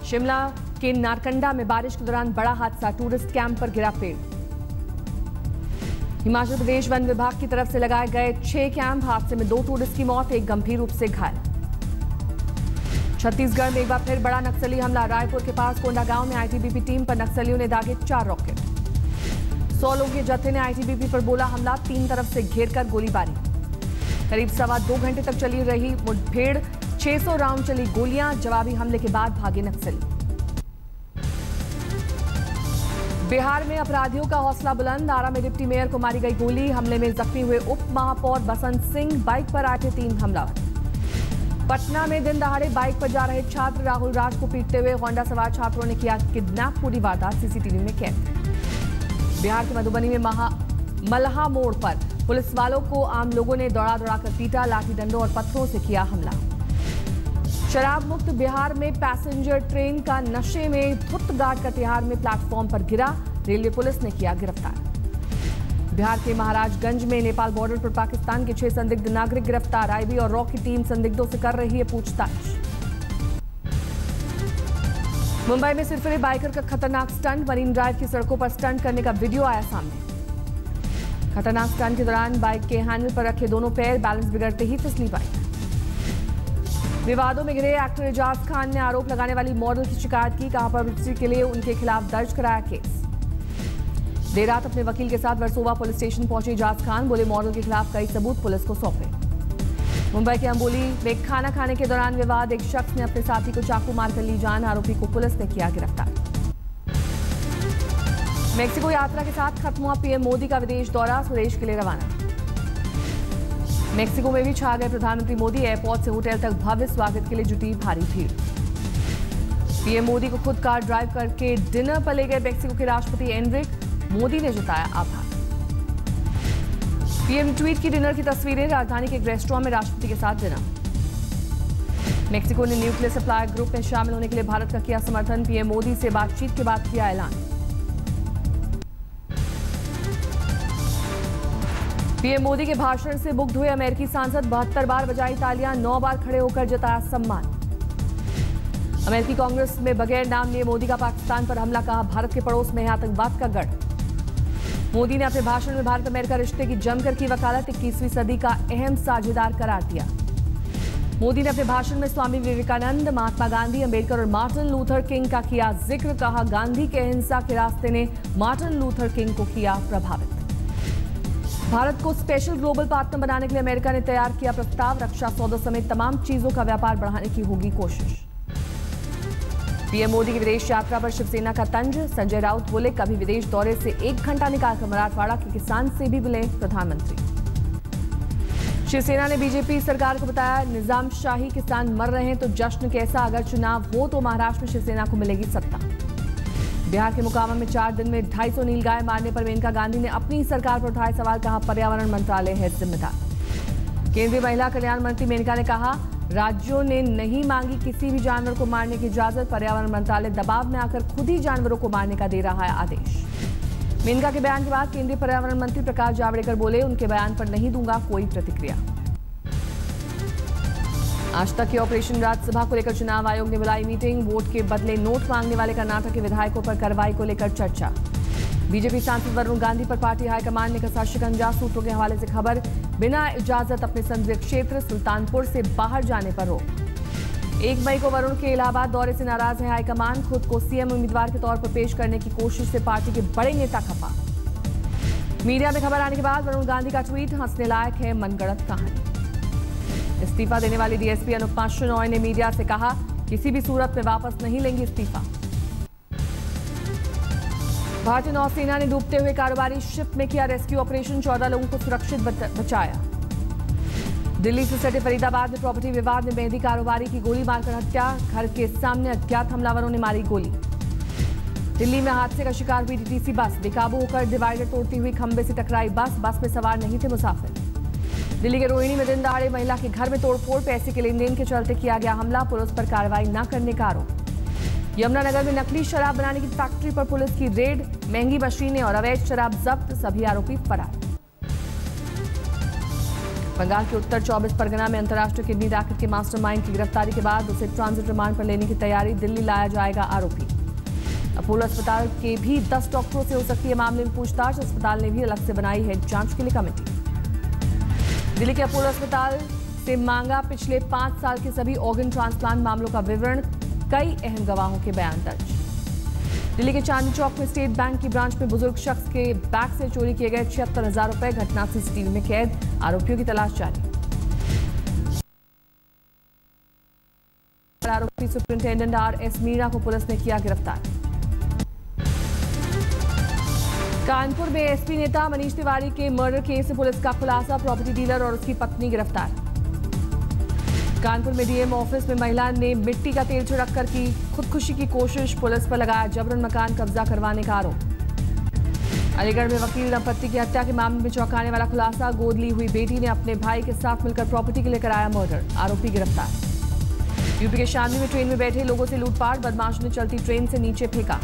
शिमला के नारकंडा में बारिश के दौरान बड़ा हादसा, टूरिस्ट कैंप पर गिरा पेड़। हिमाचल प्रदेश वन विभाग की तरफ से लगाए गए 6 कैंप, हादसे में 2 टूरिस्ट की मौत, एक गंभीर रूप से घायल। छत्तीसगढ़ में एक बार फिर बड़ा नक्सली हमला, रायपुर के पास कोंडागांव में आईटीबीपी टीम पर नक्सलियों ने दागे 4 रॉकेट। 100 लोगों के जत्थे ने आईटीबीपी पर बोला हमला, 3 तरफ से घेरकर गोलीबारी। करीब 2.25 घंटे तक चली रही मुठभेड़, 600 राउंड चली गोलियां, जवाबी हमले के बाद भागे नक्सली। बिहार में अपराधियों का हौसला बुलंद, आरा में डिप्टी मेयर को मारी गई गोली, हमले में जख्मी हुए उप महापौर बसंत सिंह, बाइक पर आए थे 3 हमलावर। पटना में दिन दहाड़े बाइक पर जा रहे छात्र राहुल राज को पीटते हुए होंडा सवार छात्रों ने किया किडनैप, पूरी वारदात सीसीटीवी में कैद। बिहार के मधुबनी में मलहा मोड़ पर पुलिस वालों को आम लोगों ने दौड़ा कर पीटा, लाठी डंडों और पत्थरों से किया हमला। शराब मुक्त बिहार में पैसेंजर ट्रेन का नशे में धुत गार्ड कटिहार में प्लेटफॉर्म पर गिरा, रेलवे पुलिस ने किया गिरफ्तार। बिहार के महाराजगंज में नेपाल बॉर्डर पर पाकिस्तान के 6 संदिग्ध नागरिक गिरफ्तार, आईबी और रॉ की टीम संदिग्धों से कर रही है पूछताछ। मुंबई में सिरफिरे बाइकर का खतरनाक स्टंट, मरीन ड्राइव की सड़कों पर स्टंट करने का वीडियो आया सामने। खतरनाक स्टंट के दौरान बाइक के हैंडल पर रखे दोनों पैर, बैलेंस बिगड़ते ही फिसली बाइक। विवादों में घिरे एक्टर एजाज खान ने आरोप लगाने वाली मॉडल की शिकायत की, कहा पब्लिसिटी के लिए उनके खिलाफ दर्ज कराया केस। देर रात अपने वकील के साथ वर्सोवा पुलिस स्टेशन पहुंचे एजाज खान, बोले मॉडल के खिलाफ कई सबूत पुलिस को सौंपे। मुंबई के अंबोली में खाना खाने के दौरान विवाद, एक शख्स ने अपने साथी को चाकू मारकर ली जान, आरोपी को पुलिस ने किया गिरफ्तार। मेक्सिको यात्रा के साथ खत्म हुआ पीएम मोदी का विदेश दौरा, स्वदेश के लिए रवाना। मेक्सिको में भी छा गए प्रधानमंत्री मोदी, एयरपोर्ट से होटल तक भव्य स्वागत के लिए जुटी भारी भीड़। पीएम मोदी को खुद कार ड्राइव करके डिनर पर ले गए मेक्सिको के राष्ट्रपति एनरिक, मोदी ने जताया आभार। पीएम ट्वीट की डिनर की तस्वीरें, राजधानी के एक रेस्टोरेंट में राष्ट्रपति के साथ डिनर। मेक्सिको ने न्यूक्लियर सप्लाई ग्रुप में शामिल होने के लिए भारत का किया समर्थन, पीएम मोदी से बातचीत के बाद किया ऐलान। पीएम मोदी के भाषण से मुग्ध हुए अमेरिकी सांसद, 72 बार बजाई तालियां, 9 बार खड़े होकर जताया सम्मान। अमेरिकी कांग्रेस में बगैर नाम लिए मोदी का पाकिस्तान पर हमला, कहा भारत के पड़ोस में है आतंकवाद का गढ़। मोदी ने अपने भाषण में भारत अमेरिका रिश्ते की जमकर की वकालत, 21वीं सदी का अहम साझेदार करार दिया। मोदी ने अपने भाषण में स्वामी विवेकानंद, महात्मा गांधी, अंबेडकर और मार्टिन लूथर किंग का किया जिक्र, कहा गांधी के अहिंसा के रास्ते ने मार्टिन लूथर किंग को किया प्रभावित। भारत को स्पेशल ग्लोबल पार्टनर बनाने के लिए अमेरिका ने तैयार किया प्रस्ताव, रक्षा सौदों समेत तमाम चीजों का व्यापार बढ़ाने की होगी कोशिश। पीएम मोदी की विदेश यात्रा पर शिवसेना का तंज, संजय राउत बोले कभी विदेश दौरे से 1 घंटा निकालकर मराठवाड़ा के किसान से भी मिले प्रधानमंत्री। शिवसेना ने बीजेपी सरकार को बताया निजामशाही किसान मर रहे हैं तो जश्न कैसा, अगर चुनाव हो तो महाराष्ट्र में शिवसेना को मिलेगी सत्ता। बिहार के मोकामा में 4 दिन में 250 नीलगाय मारने पर मेनका गांधी ने अपनी सरकार पर उठाए सवाल, कहा पर्यावरण मंत्रालय है जिम्मेदार। केंद्रीय महिला कल्याण मंत्री मेनका ने कहा राज्यों ने नहीं मांगी किसी भी जानवर को मारने की इजाजत, पर्यावरण मंत्रालय दबाव में आकर खुद ही जानवरों को मारने का दे रहा है आदेश। मेनका के बयान के बाद केंद्रीय पर्यावरण मंत्री प्रकाश जावड़ेकर बोले उनके बयान पर नहीं दूंगा कोई प्रतिक्रिया। आज तक के ऑपरेशन राज्यसभा को लेकर चुनाव आयोग ने बुलाई मीटिंग, वोट के बदले नोट मांगने वाले कर्नाटक के विधायकों पर कार्रवाई को लेकर चर्चा। बीजेपी सांसद वरुण गांधी पर पार्टी हाईकमान ने कसा शिकंजा, सूत्रों के हवाले से खबर, बिना इजाजत अपने संसदीय क्षेत्र सुल्तानपुर से बाहर जाने पर रोक। 1 मई को वरुण के इलाहाबाद दौरे से नाराज है हाईकमान, खुद को सीएम उम्मीदवार के तौर पर पेश करने की कोशिश से पार्टी के बड़े नेता खफा। मीडिया में खबर आने के बाद वरुण गांधी का ट्वीट, हंसने लायक है मनगढ़ंत कहानी। इस्तीफा देने वाली डीएसपी अनुपमा शनॉय ने मीडिया से कहा किसी भी सूरत में वापस नहीं लेंगे इस्तीफा। भारतीय नौसेना ने डूबते हुए कारोबारी शिप में किया रेस्क्यू ऑपरेशन, 14 लोगों को सुरक्षित बचाया। दिल्ली से सटे फरीदाबाद में प्रॉपर्टी विवाद में मेहंदी कारोबारी की गोली मारकर हत्या, घर के सामने अज्ञात हमलावरों ने मारी गोली। दिल्ली में हादसे का शिकार हुई डीटीसी बस, बेकाबू होकर डिवाइडर तोड़ती हुई खंबे से टकराई बस में सवार नहीं थे मुसाफिर। दिल्ली के रोहिणी में दिन दहाड़े महिला के घर में तोड़फोड़, पैसे के लेन देन के चलते किया गया हमला, पुलिस पर कार्रवाई न करने का आरोप। यमुनानगर में नकली शराब बनाने की फैक्ट्री पर पुलिस की रेड, महंगी मशीनें और अवैध शराब जब्त, सभी आरोपी फरार। बंगाल के उत्तर 24 परगना में अंतर्राष्ट्रीय किडनी रैकेट के मास्टरमाइंड की गिरफ्तारी के बाद उसे ट्रांजिट रिमांड पर लेने की तैयारी, दिल्ली लाया जाएगा आरोपी। अपोलो अस्पताल के भी 10 डॉक्टरों से हो सकती है मामले में पूछताछ, अस्पताल ने भी अलग से बनाई है जांच के लिए कमेटी। दिल्ली के अपोलो अस्पताल से मांगा पिछले 5 साल के सभी ऑर्गन ट्रांसप्लांट मामलों का विवरण, कई अहम गवाहों के बयान दर्ज। दिल्ली के चांदनी चौक में स्टेट बैंक की ब्रांच में बुजुर्ग शख्स के बैग से चोरी किए गए 76,000 रुपए, घटना सीसीटीवी में कैद, आरोपियों की तलाश जारी। आरोपी सुपरिंटेंडेंट RS मीणा को पुलिस ने किया गिरफ्तार। कानपुर में एसपी नेता मनीष तिवारी के मर्डर केस में पुलिस का खुलासा, प्रॉपर्टी डीलर और उसकी पत्नी गिरफ्तार। कानपुर में डीएम ऑफिस में महिला ने मिट्टी का तेल छिड़ककर की खुदकुशी की कोशिश, पुलिस पर लगाया जबरन मकान कब्जा करवाने का आरोप। अलीगढ़ में वकील दंपत्ति की हत्या के मामले में चौंकाने वाला खुलासा, गोद ली हुई बेटी ने अपने भाई के साथ मिलकर प्रॉपर्टी के लिए कराया मर्डर, आरोपी गिरफ्तार। यूपी के शामली में ट्रेन में बैठे लोगों से लूटपाट, बदमाशों ने चलती ट्रेन से नीचे फेंका।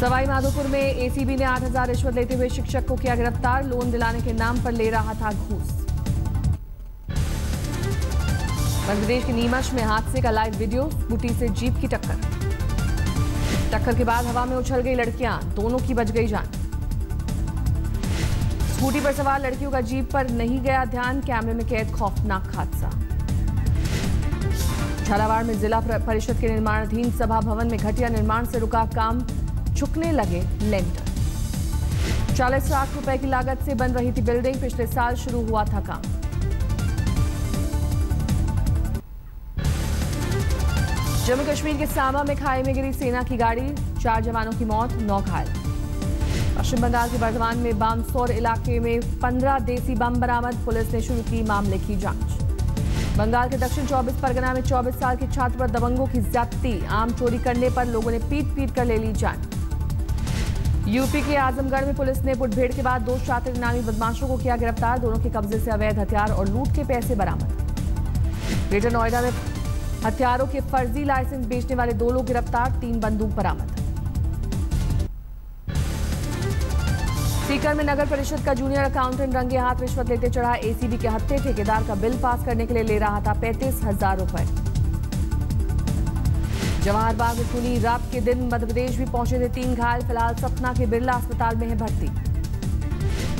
सवाई माधोपुर में एसीबी ने 8,000 रिश्वत लेते हुए शिक्षक को किया गिरफ्तार, लोन दिलाने के नाम पर ले रहा था घूस। मध्य प्रदेश के नीमच में हादसे का लाइव वीडियो, स्कूटी से जीप की टक्कर के बाद हवा में उछल गई लड़कियां, दोनों की बच गई जान। स्कूटी पर सवार लड़कियों का जीप पर नहीं गया ध्यान, कैमरे में कैद खौफनाक हादसा। झालावाड़ में जिला परिषद के निर्माणाधीन सभा भवन में घटिया निर्माण से रुका काम, झुकने लगे लेंटर। 40 लाख रुपए की लागत से बन रही थी बिल्डिंग, पिछले साल शुरू हुआ था काम। जम्मू कश्मीर के सामा में खाई में गिरी सेना की गाड़ी, 4 जवानों की मौत, 9 घायल। पश्चिम बंगाल के बर्धमान में बामसौर इलाके में 15 देसी बम बरामद, पुलिस ने शुरू की मामले की जांच। बंगाल के दक्षिण 24 परगना में 24 साल के छात्र पर दबंगों की ज्यादती, आम चोरी करने पर लोगों ने पीट कर ले ली जान। यूपी के आजमगढ़ में पुलिस ने मुठभेड़ के बाद 2 शातिर इनामी बदमाशों को किया गिरफ्तार, दोनों के कब्जे से अवैध हथियार और लूट के पैसे बरामद। ग्रेटर नोएडा में हथियारों के फर्जी लाइसेंस बेचने वाले 2 लोग गिरफ्तार, 3 बंदूक बरामद। सीकर में नगर परिषद का जूनियर अकाउंटेंट रंगे हाथ रिश्वत लेते चढ़ा एसीबी के हत्थे, ठेकेदार का बिल पास करने के लिए ले रहा था 35,000 रुपए। जवाहर बाग में खूनी रात के दिन मध्य प्रदेश भी पहुंचे थे 3 घायल, फिलहाल सतना के बिरला अस्पताल में है भर्ती।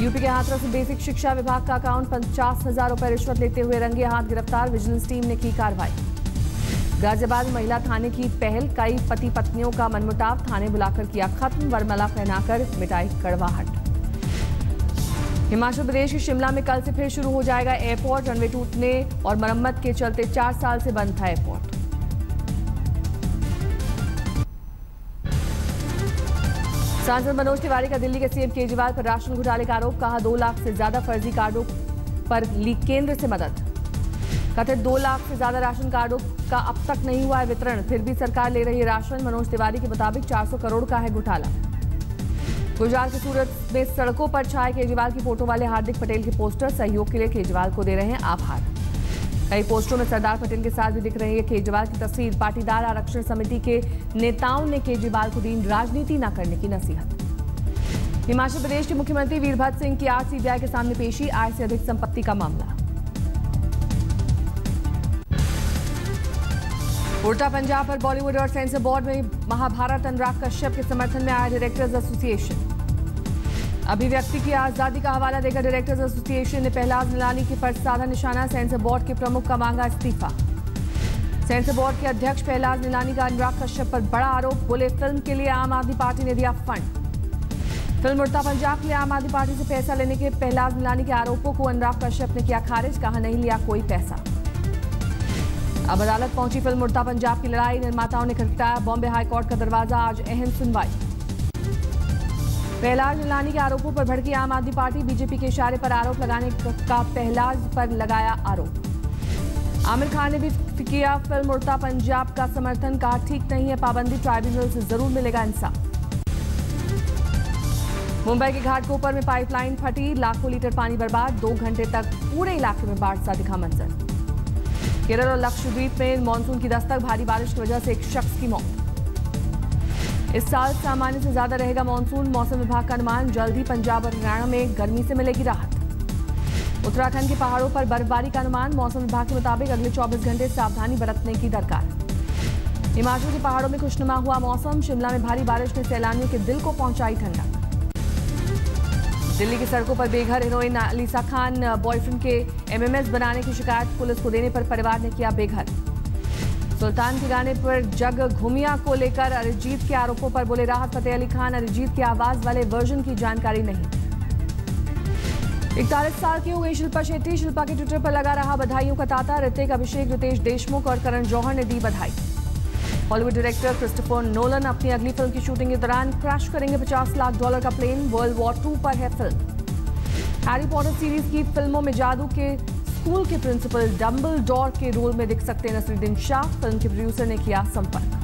यूपी के हाथरस में बेसिक शिक्षा विभाग का अकाउंट 50,000 रुपए रिश्वत लेते हुए रंगे हाथ गिरफ्तार, विजिलेंस टीम ने की कार्रवाई। गाजियाबाद महिला थाने की पहल, कई पति पत्नियों का मनमुटाव, थाने बुलाकर किया खत्म, वरमाला पहनाकर मिटाई कड़वाहट। हिमाचल प्रदेश के शिमला में कल से फिर शुरू हो जाएगा एयरपोर्ट, रनवे टूटने और मरम्मत के चलते 4 साल से बंद था एयरपोर्ट। सांसद मनोज तिवारी का दिल्ली के सीएम केजरीवाल पर राशन घोटाले का आरोप, कहा 2 लाख से ज्यादा फर्जी कार्डों पर ली केंद्र से मदद। कथित 2 लाख से ज्यादा राशन कार्डों का अब तक नहीं हुआ है वितरण, फिर भी सरकार ले रही है राशन। मनोज तिवारी के मुताबिक 400 करोड़ का है घोटाला। गुजरात के सूरत में सड़कों पर छाए केजरीवाल की फोटो वाले हार्दिक पटेल के पोस्टर, सहयोग के लिए केजरीवाल को दे रहे हैं आभार। कई पोस्टरों में सरदार पटेल के साथ भी दिख रही है केजरीवाल की तस्वीर। पाटीदार आरक्षण समिति के नेताओं ने केजरीवाल को दी राजनीति न करने की नसीहत। हिमाचल प्रदेश के मुख्यमंत्री वीरभद्र सिंह की आज सीबीआई के सामने पेशी, आय से अधिक संपत्ति का मामला। उड़ता पंजाब पर बॉलीवुड और सेंसर बोर्ड में महाभारत, अनुराग कश्यप के समर्थन में आया डायरेक्टर्स एसोसिएशन। अभिव्यक्ति की आजादी का हवाला देकर डायरेक्टर्स एसोसिएशन ने पहलाज निलानी की पर साधा निशाना, सेंसर बोर्ड के प्रमुख का मांगा इस्तीफा। सेंसर बोर्ड के अध्यक्ष पहलाज निलानी का अनुराग कश्यप पर बड़ा आरोप, बोले फिल्म के लिए आम आदमी पार्टी ने दिया फंड। फिल्म उड़ता पंजाब के लिए आम आदमी पार्टी से पैसा लेने के पहलाज निलानी के आरोपों को अनुराग कश्यप ने किया खारिज, कहा नहीं लिया कोई पैसा। अब अदालत पहुंची फिल्म उड़ता पंजाब की लड़ाई, निर्माताओं ने खटखटाया बॉम्बे हाईकोर्ट का दरवाजा, आज अहम सुनवाई। पहलाज निलानी के आरोपों पर भड़की आम आदमी पार्टी, बीजेपी के इशारे पर आरोप लगाने का पहलाज पर लगाया आरोप। आमिर खान ने भी किया फिल्म उड़ता पंजाब का समर्थन, कहा ठीक नहीं है पाबंदी, ट्राइब्यूनल से जरूर मिलेगा इंसाफ। मुंबई के घाटकोपर में पाइपलाइन फटी, लाखों लीटर पानी बर्बाद, 2 घंटे तक पूरे इलाके में बाढ़ सा दिखा मंजर। केरल और लक्षद्वीप में मानसून की दस्तक, भारी बारिश की वजह से एक शख्स की मौत। इस साल सामान्य से ज्यादा रहेगा मानसून, मौसम विभाग का अनुमान, जल्द ही पंजाब और हरियाणा में गर्मी से मिलेगी राहत। उत्तराखंड के पहाड़ों पर बर्फबारी का अनुमान। मौसम विभाग के मुताबिक अगले 24 घंटे सावधानी बरतने की दरकार। हिमाचल के पहाड़ों में खुशनुमा हुआ मौसम। शिमला में भारी बारिश ने सैलानियों के दिल को पहुंचाई ठंडक। दिल्ली की सड़कों पर बेघर हीरोइन अलीसा खान बॉयफ्रेंड के एमएमएस बनाने की शिकायत पुलिस को देने पर परिवार ने किया बेघर। सुल्तान के गाने पर जग घुमिया को लेकर अरिजीत के आरोपों पर बोले राहत फतेह अली खान, अरिजीत की आवाज वाले वर्जन की जानकारी नहीं। 41 साल की हो गई शिल्पा शेट्टी। शिल्पा के ट्विटर पर लगा रहा बधाइयों का तांता। ऋतिक, अभिषेक, रितेश देशमुख और करण जौहर ने दी बधाई। हॉलीवुड डायरेक्टर क्रिस्टोफर नोलन अपनी अगली फिल्म की शूटिंग के दौरान क्रैश करेंगे $50 लाख का प्लेन। वर्ल्ड वॉर 2 पर है फिल्म। हैरी पॉटर सीरीज की फिल्मों में जादू के स्कूल के प्रिंसिपल डंबलडोर के रोल में दिख सकते हैं नसीरुद्दीन शाह। फिल्म के प्रोड्यूसर ने किया संपर्क।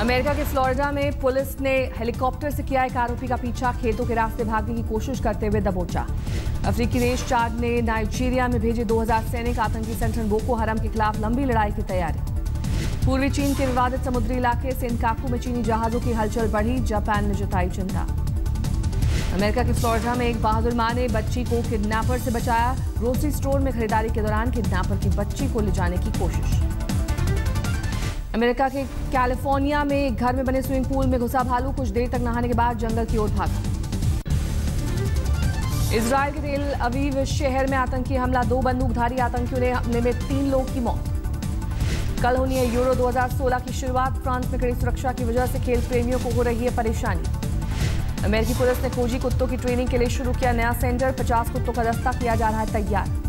अमेरिका के फ्लोरिडा में पुलिस ने हेलीकॉप्टर से किया एक आरोपी का पीछा। खेतों के रास्ते भागने की कोशिश करते हुए दबोचा। अफ्रीकी देश चाद ने नाइजीरिया में भेजे 2000 सैनिक। आतंकी संगठन बोको हराम के खिलाफ लंबी लड़ाई की तैयारी। पूर्वी चीन के विवादित समुद्री इलाके सेनकाकू में चीनी जहाजों की हलचल बढ़ी। जापान ने जताई चिंता। अमेरिका के फ्लोरिडा में एक बहादुर मां ने बच्ची को किडनैपर से बचाया। ग्रोसरी स्टोर में खरीदारी के दौरान किडनैपर की बच्ची को ले जाने की कोशिश। अमेरिका के कैलिफोर्निया में एक घर में बने स्विमिंग पूल में घुसा भालू। कुछ देर तक नहाने के बाद जंगल की ओर भागा। इजरायल के तेल अवीव शहर में आतंकी हमला। 2 बंदूकधारी आतंकियों ने हमले में 3 लोग की मौत। कल होनी है यूरो 2016 की शुरुआत। फ्रांस में कड़ी सुरक्षा की वजह से खेल प्रेमियों को हो रही है परेशानी। अमेरिकी पुलिस ने खोजी कुत्तों की ट्रेनिंग के लिए शुरू किया नया सेंटर। 50 कुत्तों का दस्ता किया जा रहा है तैयार।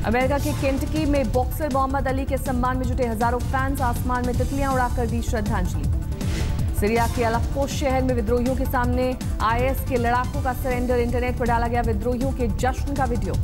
अमेरिका के केंटकी में बॉक्सर मोहम्मद अली के सम्मान में जुटे हजारों फैंस। आसमान में तितलियां उड़ाकर दी श्रद्धांजलि। सीरिया के अलेप्पो शहर में विद्रोहियों के सामने आईएस के लड़ाकों का सरेंडर। इंटरनेट पर डाला गया विद्रोहियों के जश्न का वीडियो।